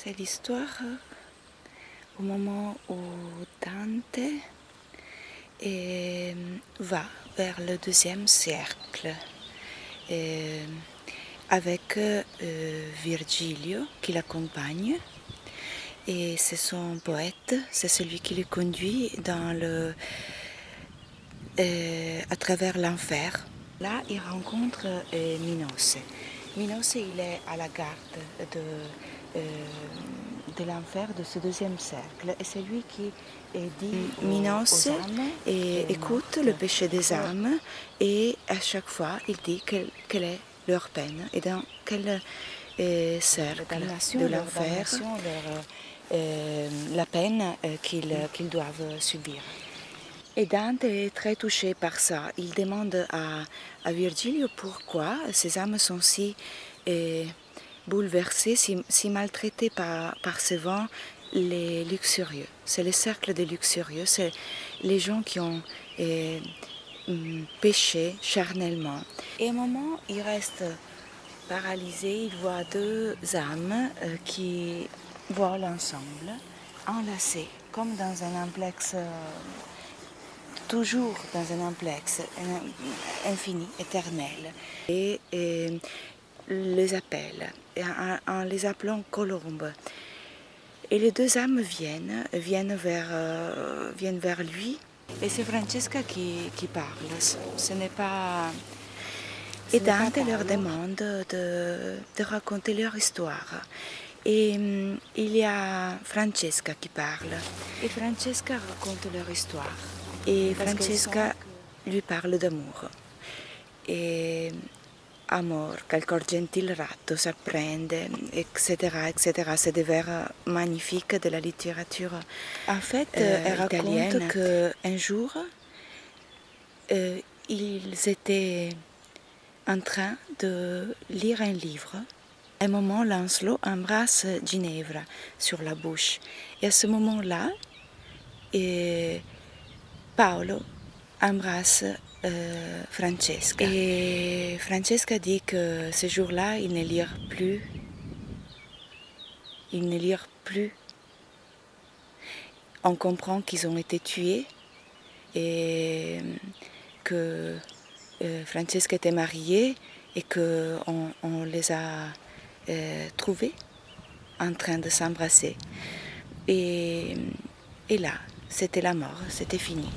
C'est l'histoire au moment où Dante va vers le deuxième cercle avec Virgilio qui l'accompagne. Et c'est son poète, c'est celui qui le conduit à travers l'enfer. Là, il rencontre Minos. Minos, il est à la garde de l'enfer de ce deuxième cercle. Et c'est lui qui dit Minos écoute le péché des âmes et à chaque fois, il dit quelle est leur peine et dans quel cercle de l'enfer la peine qu'ils doivent subir. Et Dante est très touché par ça. Il demande à Virgilio pourquoi ces âmes sont si bouleversées, si maltraitées par ce vent, les luxurieux. C'est le cercle des luxurieux, c'est les gens qui ont péché charnellement. Et à un moment, il reste paralysé, il voit deux âmes qui volent ensemble, enlacées, comme dans un amplexe. Toujours dans un amplexe infini, éternel. Et les appelle, en les appelant colombes. Et les deux âmes viennent vers lui. Et c'est Francesca qui parle. Ce n'est pas... Et Dante leur demande de raconter leur histoire. Et il y a Francesca qui parle. Et Francesca raconte leur histoire. Et Francesca lui parle d'amour. Et amor, quel cor gentil ratto s'apprende, etc., etc. C'est des vers magnifiques de la littérature. En fait, elle raconte qu'un jour, ils étaient en train de lire un livre. À un moment, Lancelot embrasse Ginevra sur la bouche. Et à ce moment-là, Paolo embrasse Francesca. Et Francesca dit que ce jour-là, ils ne lirent plus. Ils ne lirent plus. On comprend qu'ils ont été tués et que Francesca était mariée et qu'on les a trouvés en train de s'embrasser. Et là, c'était la mort, c'était fini.